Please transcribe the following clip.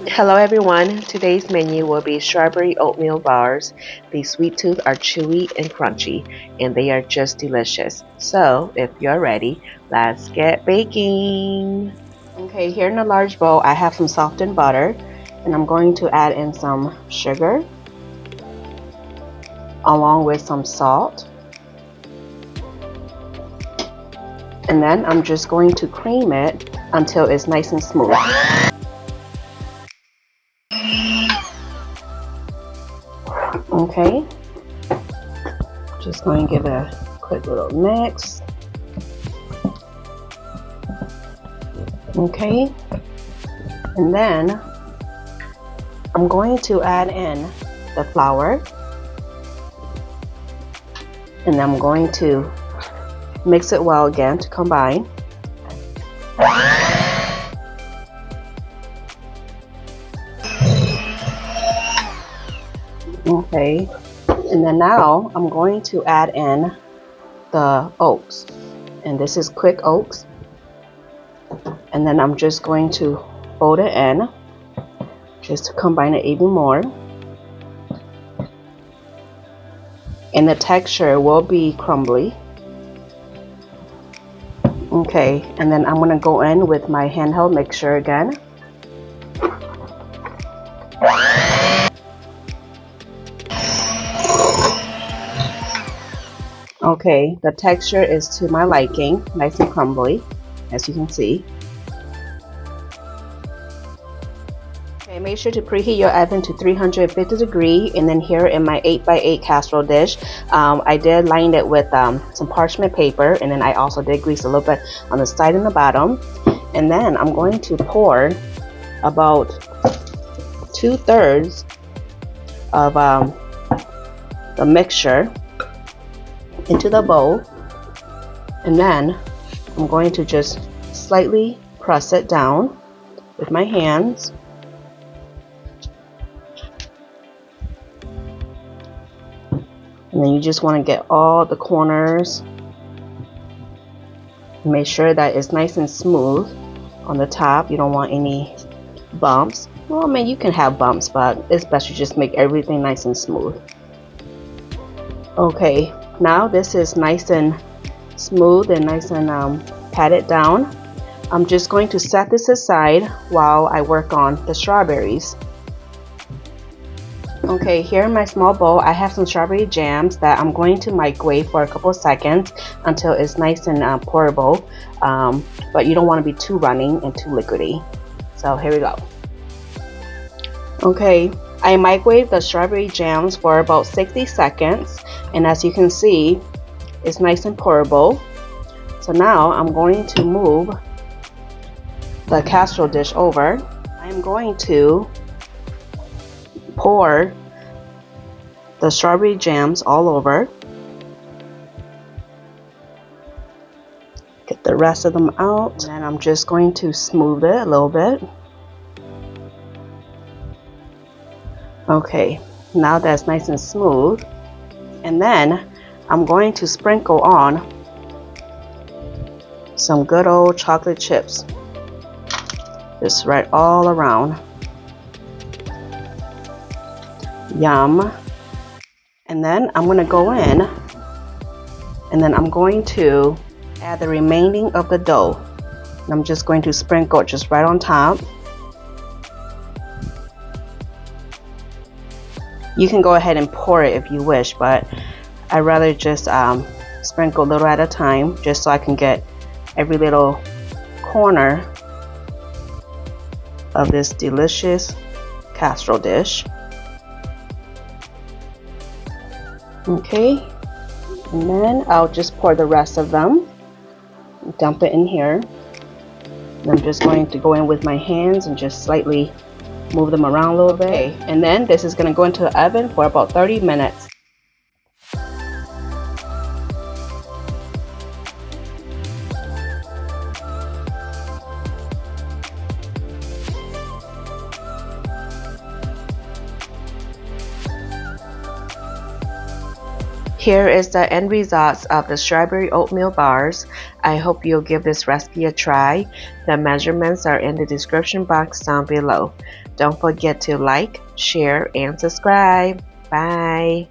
Hello everyone, today's menu will be strawberry oatmeal bars. The sweet tooth are chewy and crunchy and they are just delicious. So if you're ready, let's get baking. Okay, here in a large bowl I have some softened butter and I'm going to add in some sugar along with some salt. And then I'm just going to cream it until it's nice and smooth. Okay, just going to give it a quick little mix. Okay, and then I'm going to add in the flour and I'm going to mix it well again to combine. Okay, and then now I'm going to add in the oats, and this is quick oats, and then I'm just going to fold it in just to combine it even more, and the texture will be crumbly. Okay, and then I'm going to go in with my handheld mixer again. Okay, the texture is to my liking, nice and crumbly, as you can see. Okay, make sure to preheat your oven to 350 degrees, and then here in my 8x8 casserole dish, I did line it with some parchment paper, and then I also did grease a little bit on the side and the bottom. And then I'm going to pour about 2/3 of the mixture into the bowl, and then I'm going to just slightly press it down with my hands. And then you just want to get all the corners. Make sure that it's nice and smooth on the top. You don't want any bumps. Well, I mean, you can have bumps, but it's best you just make everything nice and smooth. Okay, now this is nice and smooth and nice and patted down. I'm just going to set this aside while I work on the strawberries. Okay, here in my small bowl I have some strawberry jams that I'm going to microwave for a couple of seconds until it's nice and pourable, but you don't want to be too running and too liquidy. So here we go. Okay, I microwaved the strawberry jams for about 60 seconds, and as you can see, it's nice and pourable. So now I'm going to move the casserole dish over. I'm going to pour the strawberry jams all over. Get the rest of them out, and I'm just going to smooth it a little bit. Okay, now that's nice and smooth, and then I'm going to sprinkle on some good old chocolate chips, just right all around. Yum. And then I'm going to go in, and then I'm going to add the remaining of the dough, and I'm just going to sprinkle it just right on top. You can go ahead and pour it if you wish, but I'd rather just sprinkle a little at a time, just so I can get every little corner of this delicious casserole dish. Okay, and then I'll just pour the rest of them, dump it in here. And I'm just going to go in with my hands and just slightly move them around a little bit. And then this is going to go into the oven for about 30 minutes. Here is the end results of the strawberry oatmeal bars. I hope you'll give this recipe a try. The measurements are in the description box down below. Don't forget to like, share, and subscribe. Bye.